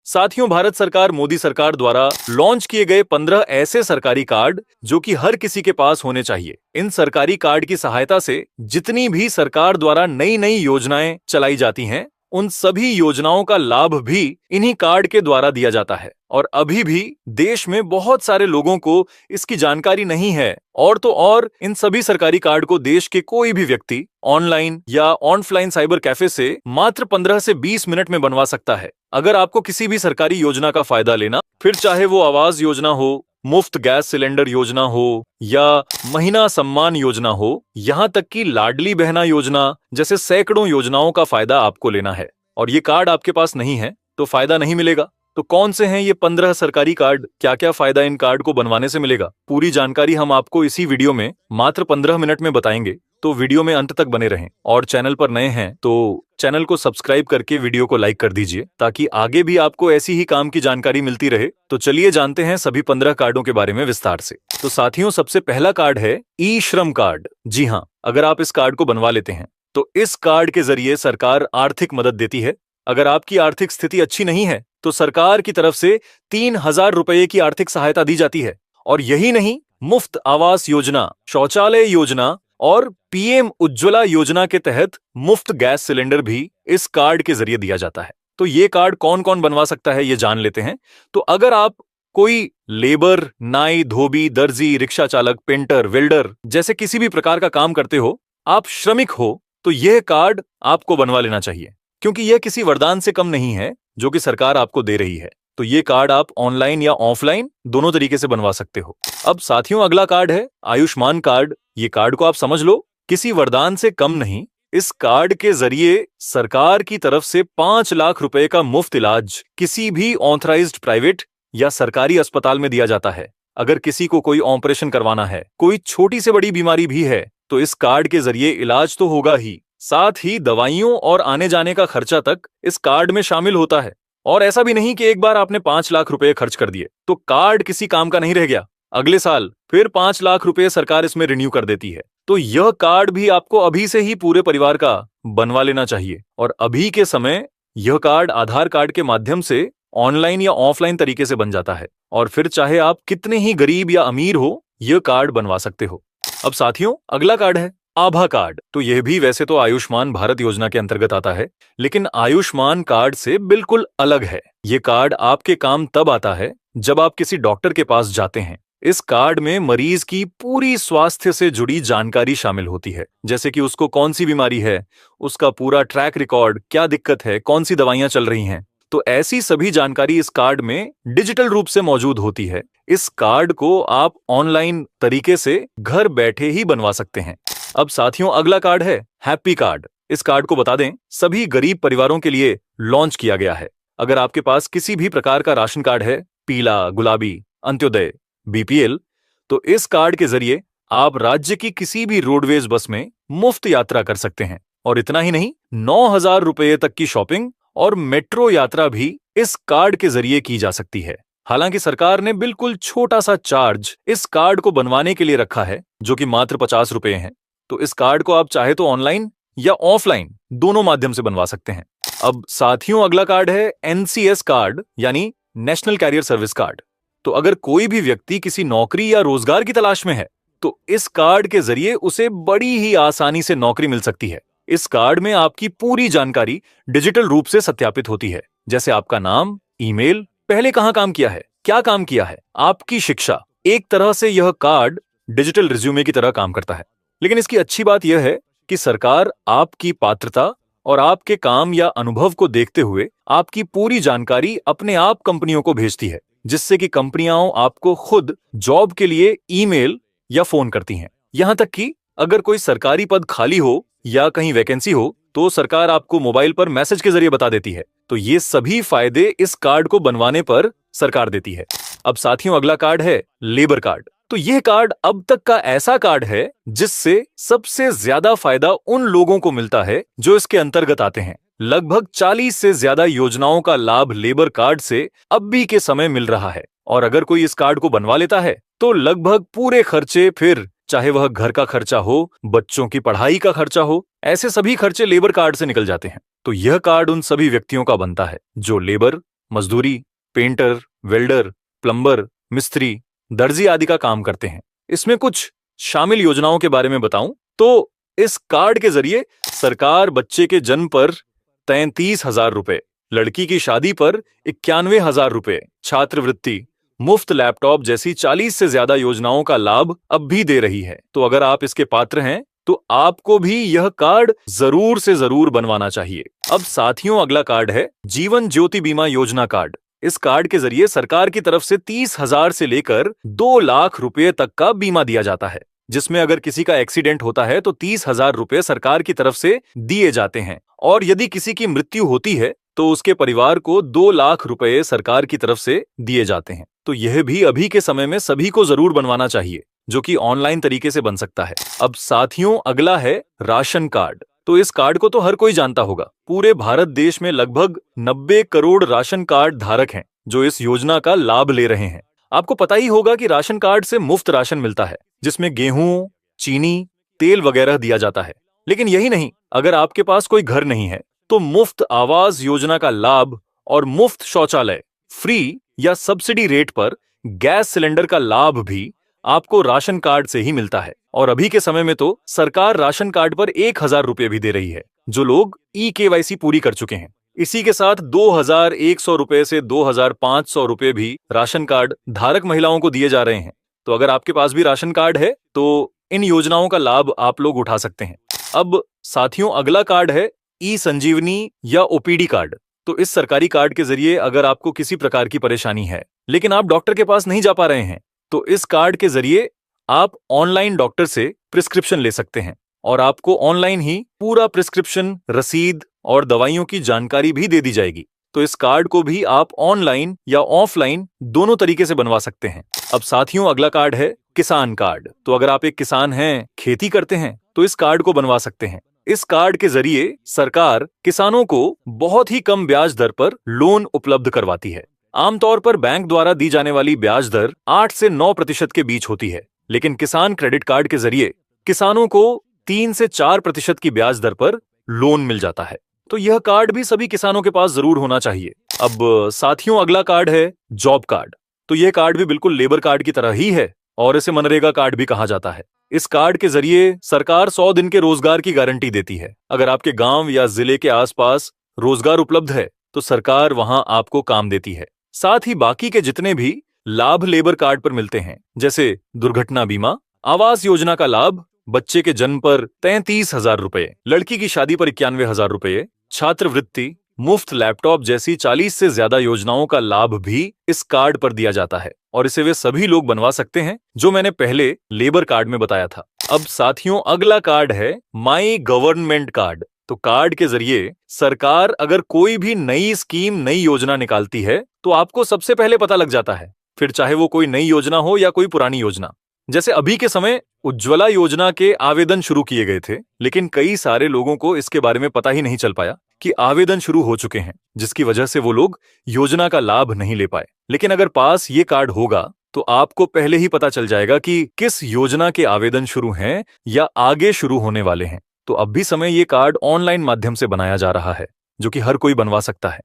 साथियों, भारत सरकार मोदी सरकार द्वारा लॉन्च किए गए 15 ऐसे सरकारी कार्ड जो कि हर किसी के पास होने चाहिए। इन सरकारी कार्ड की सहायता से जितनी भी सरकार द्वारा नई नई योजनाएं चलाई जाती हैं, उन सभी योजनाओं का लाभ भी इन्हीं कार्ड के द्वारा दिया जाता है। और अभी भी देश में बहुत सारे लोगों को इसकी जानकारी नहीं है। और तो और इन सभी सरकारी कार्ड को देश के कोई भी व्यक्ति ऑनलाइन या ऑफलाइन साइबर कैफे से मात्र 15 से 20 मिनट में बनवा सकता है। अगर आपको किसी भी सरकारी योजना का फायदा लेना, फिर चाहे वो आवास योजना हो, मुफ्त गैस सिलेंडर योजना हो या महीना सम्मान योजना हो, यहाँ तक कि लाडली बहना योजना जैसे सैकड़ों योजनाओं का फायदा आपको लेना है और ये कार्ड आपके पास नहीं है तो फायदा नहीं मिलेगा। तो कौन से हैं ये 15 सरकारी कार्ड, क्या क्या फायदा इन कार्ड को बनवाने से मिलेगा, पूरी जानकारी हम आपको इसी वीडियो में मात्र 15 मिनट में बताएंगे। तो वीडियो में अंत तक बने रहें और चैनल पर नए हैं तो चैनल को सब्सक्राइब करके वीडियो को लाइक कर दीजिए ताकि आगे भी आपको ऐसी ही काम की जानकारी मिलती रहे। तो चलिए जानते हैं सभी 15 कार्डों के बारे में विस्तार से। तो साथियों, सबसे पहला कार्ड है ई श्रम कार्ड। जी हाँ, अगर आप इस कार्ड को बनवा लेते हैं तो इस कार्ड के जरिए सरकार आर्थिक मदद देती है। अगर आपकी आर्थिक स्थिति अच्छी नहीं है तो सरकार की तरफ से 3000 रुपए की आर्थिक सहायता दी जाती है। और यही नहीं, मुफ्त आवास योजना, शौचालय योजना और पीएम उज्ज्वला योजना के तहत मुफ्त गैस सिलेंडर भी इस कार्ड के जरिए दिया जाता है। तो ये कार्ड कौन कौन बनवा सकता है ये जान लेते हैं। तो अगर आप कोई लेबर, नाई, धोबी, दर्जी, रिक्शा चालक, पेंटर, वेल्डर जैसे किसी भी प्रकार का काम करते हो, आप श्रमिक हो, तो यह कार्ड आपको बनवा लेना चाहिए क्योंकि यह किसी वरदान से कम नहीं है जो कि सरकार आपको दे रही है। तो ये कार्ड आप ऑनलाइन या ऑफलाइन दोनों तरीके से बनवा सकते हो। अब साथियों, अगला कार्ड है आयुष्मान कार्ड। ये कार्ड को आप समझ लो, किसी वरदान से कम नहीं। इस कार्ड के जरिए सरकार की तरफ से 5 लाख रुपए का मुफ्त इलाज किसी भी ऑथराइज्ड प्राइवेट या सरकारी अस्पताल में दिया जाता है। अगर किसी को कोई ऑपरेशन करवाना है, कोई छोटी से बड़ी बीमारी भी है, तो इस कार्ड के जरिए इलाज तो होगा ही, साथ ही दवाइयों और आने जाने का खर्चा तक इस कार्ड में शामिल होता है। और ऐसा भी नहीं कि एक बार आपने 5 लाख रुपए खर्च कर दिए तो कार्ड किसी काम का नहीं रह गया। अगले साल फिर 5 लाख रुपए सरकार इसमें रिन्यू कर देती है। तो यह कार्ड भी आपको अभी से ही पूरे परिवार का बनवा लेना चाहिए। और अभी के समय यह कार्ड आधार कार्ड के माध्यम से ऑनलाइन या ऑफलाइन तरीके से बन जाता है और फिर चाहे आप कितने ही गरीब या अमीर हो, यह कार्ड बनवा सकते हो। अब साथियों, अगला कार्ड है आभा कार्ड। तो यह भी वैसे तो आयुष्मान भारत योजना के अंतर्गत आता है, लेकिन आयुष्मान कार्ड से बिल्कुल अलग है। यह कार्ड आपके काम तब आता है जब आप किसी डॉक्टर के पास जाते हैं। इस कार्ड में मरीज की पूरी स्वास्थ्य से जुड़ी जानकारी शामिल होती है, जैसे कि उसको कौन सी बीमारी है, उसका पूरा ट्रैक रिकॉर्ड, क्या दिक्कत है, कौन सी दवाइयां चल रही हैं। तो ऐसी सभी जानकारी इस कार्ड में डिजिटल रूप से मौजूद होती है। इस कार्ड को आप ऑनलाइन तरीके से घर बैठे ही बनवा सकते हैं। अब साथियों, अगला कार्ड है हैप्पी कार्ड। इस कार्ड को बता दें, सभी गरीब परिवारों के लिए लॉन्च किया गया है। अगर आपके पास किसी भी प्रकार का राशन कार्ड है, पीला, गुलाबी, अंत्योदय, बीपीएल, तो इस कार्ड के जरिए आप राज्य की किसी भी रोडवेज बस में मुफ्त यात्रा कर सकते हैं। और इतना ही नहीं, 9000 रुपए तक की शॉपिंग और मेट्रो यात्रा भी इस कार्ड के जरिए की जा सकती है। हालांकि सरकार ने बिल्कुल छोटा सा चार्ज इस कार्ड को बनवाने के लिए रखा है, जो कि मात्र 50 रुपए है। तो इस कार्ड को आप चाहे तो ऑनलाइन या ऑफलाइन दोनों माध्यम से बनवा सकते हैं। अब साथियों, अगला कार्ड है एनसीएस कार्ड, यानी नेशनल कैरियर सर्विस कार्ड। तो अगर कोई भी व्यक्ति किसी नौकरी या रोजगार की तलाश में है तो इस कार्ड के जरिए उसे बड़ी ही आसानी से नौकरी मिल सकती है। इस कार्ड में आपकी पूरी जानकारी डिजिटल रूप से सत्यापित होती है, जैसे आपका नाम, ईमेल, पहले कहां काम किया है, क्या काम किया है, आपकी शिक्षा। एक तरह से यह कार्ड डिजिटल रिज्यूमे की तरह काम करता है। लेकिन इसकी अच्छी बात यह है कि सरकार आपकी पात्रता और आपके काम या अनुभव को देखते हुए आपकी पूरी जानकारी अपने आप कंपनियों को भेजती है, जिससे कि कंपनियां आपको खुद जॉब के लिए ईमेल या फोन करती हैं। यहां तक कि अगर कोई सरकारी पद खाली हो या कहीं वैकेंसी हो तो सरकार आपको मोबाइल पर मैसेज के जरिए बता देती है। तो ये सभी फायदे इस कार्ड को बनवाने पर सरकार देती है। अब साथियों, अगला कार्ड है लेबर कार्ड। तो यह कार्ड अब तक का ऐसा कार्ड है जिससे सबसे ज्यादा फायदा उन लोगों को मिलता है जो इसके अंतर्गत आते हैं। लगभग 40 से ज्यादा योजनाओं का लाभ लेबर कार्ड से अब भी के समय मिल रहा है। और अगर कोई इस कार्ड को बनवा लेता है तो लगभग पूरे खर्चे, फिर चाहे वह घर का खर्चा हो, बच्चों की पढ़ाई का खर्चा हो, ऐसे सभी खर्चे लेबर कार्ड से निकल जाते हैं। तो यह कार्ड उन सभी व्यक्तियों का बनता है जो लेबर मजदूरी, पेंटर, वेल्डर, प्लम्बर, मिस्त्री, दर्जी आदि का काम करते हैं। इसमें कुछ शामिल योजनाओं के बारे में बताऊं तो इस कार्ड के जरिए सरकार बच्चे के जन्म पर 33,000 रुपए, लड़की की शादी पर 91,000 रुपए, छात्रवृत्ति, मुफ्त लैपटॉप जैसी 40 से ज्यादा योजनाओं का लाभ अब भी दे रही है। तो अगर आप इसके पात्र हैं तो आपको भी यह कार्ड जरूर से जरूर बनवाना चाहिए। अब साथियों, अगला कार्ड है जीवन ज्योति बीमा योजना कार्ड। इस कार्ड के जरिए सरकार की तरफ से 30,000 से लेकर 2 लाख रुपए तक का बीमा दिया जाता है, जिसमें अगर किसी का एक्सीडेंट होता है तो 30,000 रुपए सरकार की तरफ से दिए जाते हैं, और यदि किसी की मृत्यु होती है तो उसके परिवार को 2 लाख रुपए सरकार की तरफ से दिए जाते हैं। तो यह भी अभी के समय में सभी को जरूर बनवाना चाहिए, जो कि ऑनलाइन तरीके से बन सकता है। अब साथियों, अगला है राशन कार्ड। तो इस कार्ड को तो हर कोई जानता होगा। पूरे भारत देश में लगभग 90 करोड़ राशन कार्ड धारक हैं जो इस योजना का लाभ ले रहे हैं। आपको पता ही होगा कि राशन कार्ड से मुफ्त राशन मिलता है, जिसमें गेहूं, चीनी, तेल वगैरह दिया जाता है। लेकिन यही नहीं, अगर आपके पास कोई घर नहीं है तो मुफ्त आवास योजना का लाभ और मुफ्त शौचालय, फ्री या सब्सिडी रेट पर गैस सिलेंडर का लाभ भी आपको राशन कार्ड से ही मिलता है। और अभी के समय में तो सरकार राशन कार्ड पर 1,000 रुपए भी दे रही है, जो लोग ई-केवाईसी पूरी कर चुके हैं। इसी के साथ 2,100 रुपए से 2,500 रुपए भी राशन कार्ड धारक महिलाओं को दिए जा रहे हैं। तो अगर आपके पास भी राशन कार्ड है तो इन योजनाओं का लाभ आप लोग उठा सकते हैं। अब साथियों, अगला कार्ड है ई संजीवनी या ओपीडी कार्ड। तो इस सरकारी कार्ड के जरिए अगर आपको किसी प्रकार की परेशानी है लेकिन आप डॉक्टर के पास नहीं जा पा रहे हैं, तो इस कार्ड के जरिए आप ऑनलाइन डॉक्टर से प्रिस्क्रिप्शन ले सकते हैं और आपको ऑनलाइन ही पूरा प्रिस्क्रिप्शन, रसीद और दवाइयों की जानकारी भी दे दी जाएगी। तो इस कार्ड को भी आप ऑनलाइन या ऑफलाइन दोनों तरीके से बनवा सकते हैं। अब साथियों, अगला कार्ड है किसान कार्ड। तो अगर आप एक किसान हैं, खेती करते हैं, तो इस कार्ड को बनवा सकते हैं। इस कार्ड के जरिए सरकार किसानों को बहुत ही कम ब्याज दर पर लोन उपलब्ध करवाती है। आमतौर पर बैंक द्वारा दी जाने वाली ब्याज दर 8 से 9% के बीच होती है, लेकिन किसान क्रेडिट कार्ड के जरिए किसानों को 3 से 4% की ब्याज दर पर लोन मिल जाता है। तो यह कार्ड भी सभी किसानों के पास जरूर होना चाहिए। अब साथियों, अगला कार्ड है जॉब कार्ड। तो यह कार्ड भी बिल्कुल लेबर कार्ड की तरह ही है और इसे मनरेगा कार्ड भी कहा जाता है। इस कार्ड के जरिए सरकार 100 दिन के रोजगार की गारंटी देती है। अगर आपके गांव या जिले के आसपास रोजगार उपलब्ध है तो सरकार वहां आपको काम देती है। साथ ही बाकी के जितने भी लाभ लेबर कार्ड पर मिलते हैं, जैसे दुर्घटना बीमा, आवास योजना का लाभ, बच्चे के जन्म पर 33,000 रुपए, लड़की की शादी पर 91,000 रुपए, छात्रवृत्ति, मुफ्त लैपटॉप जैसी 40 से ज्यादा योजनाओं का लाभ भी इस कार्ड पर दिया जाता है और इसे वे सभी लोग बनवा सकते हैं जो मैंने पहले लेबर कार्ड में बताया था। अब साथियों, अगला कार्ड है माई गवर्नमेंट कार्ड। तो कार्ड के जरिए सरकार अगर कोई भी नई स्कीम, नई योजना निकालती है तो आपको सबसे पहले पता लग जाता है, फिर चाहे वो कोई नई योजना हो या कोई पुरानी योजना। जैसे अभी के समय उज्ज्वला योजना के आवेदन शुरू किए गए थे, लेकिन कई सारे लोगों को इसके बारे में पता ही नहीं चल पाया कि आवेदन शुरू हो चुके हैं, जिसकी वजह से वो लोग योजना का लाभ नहीं ले पाए। लेकिन अगर पास ये कार्ड होगा तो आपको पहले ही पता चल जाएगा कि किस योजना के आवेदन शुरू हैं या आगे शुरू होने वाले हैं। तो अब भी समय ये कार्ड ऑनलाइन माध्यम से बनाया जा रहा है, जो कि हर कोई बनवा सकता है।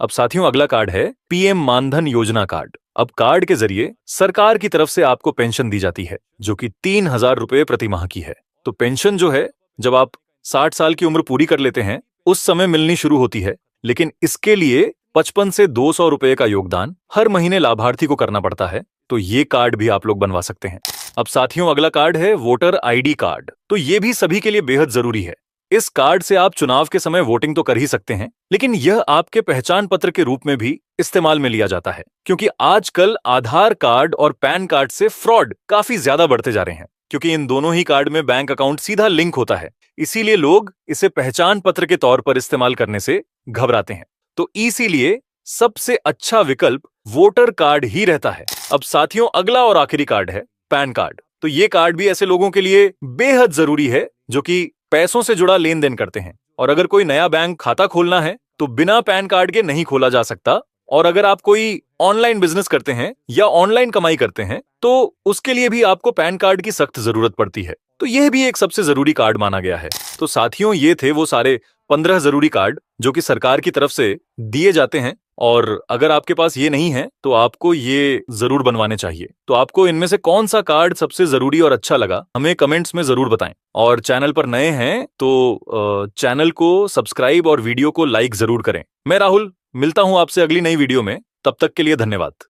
अब साथियों, अगला कार्ड है पीएम मानधन योजना कार्ड। अब कार्ड के जरिए सरकार की तरफ से आपको पेंशन दी जाती है, जो कि 3,000 रुपए प्रति माह की है। तो पेंशन जो है, जब आप 60 साल की उम्र पूरी कर लेते हैं उस समय मिलनी शुरू होती है, लेकिन इसके लिए 55 से 200 रुपए का योगदान हर महीने लाभार्थी को करना पड़ता है। तो ये कार्ड भी आप लोग बनवा सकते हैं। अब साथियों, अगला कार्ड है वोटर आईडी कार्ड। तो ये भी सभी के लिए बेहद जरूरी है। इस कार्ड से आप चुनाव के समय वोटिंग तो कर ही सकते हैं, लेकिन यह आपके पहचान पत्र के रूप में भी इस्तेमाल में लिया जाता है, क्योंकि आजकल आधार कार्ड और पैन कार्ड से फ्रॉड काफी ज्यादा बढ़ते जा रहे हैं, क्योंकि इन दोनों ही कार्ड में बैंक अकाउंट सीधा लिंक होता है। इसीलिए लोग इसे पहचान पत्र के तौर पर इस्तेमाल करने से घबराते हैं। तो इसीलिए सबसे अच्छा विकल्प वोटर कार्ड ही रहता है। अब साथियों, अगला और आखिरी कार्ड है पैन कार्ड। तो ये कार्ड भी ऐसे लोगों के लिए बेहद जरूरी है जो कि पैसों से जुड़ा लेन देन करते हैं, और अगर कोई नया बैंक खाता खोलना है तो बिना पैन कार्ड के नहीं खोला जा सकता। और अगर आप कोई ऑनलाइन बिजनेस करते हैं या ऑनलाइन कमाई करते हैं तो उसके लिए भी आपको पैन कार्ड की सख्त जरूरत पड़ती है। तो यह भी एक सबसे जरूरी कार्ड माना गया है। तो साथियों, ये थे वो सारे 15 जरूरी कार्ड जो कि सरकार की तरफ से दिए जाते हैं और अगर आपके पास ये नहीं है तो आपको ये जरूर बनवाने चाहिए। तो आपको इनमें से कौन सा कार्ड सबसे जरूरी और अच्छा लगा, हमें कमेंट्स में जरूर बताएं। और चैनल पर नए हैं तो चैनल को सब्सक्राइब और वीडियो को लाइक जरूर करें। मैं राहुल मिलता हूं आपसे अगली नई वीडियो में, तब तक के लिए धन्यवाद।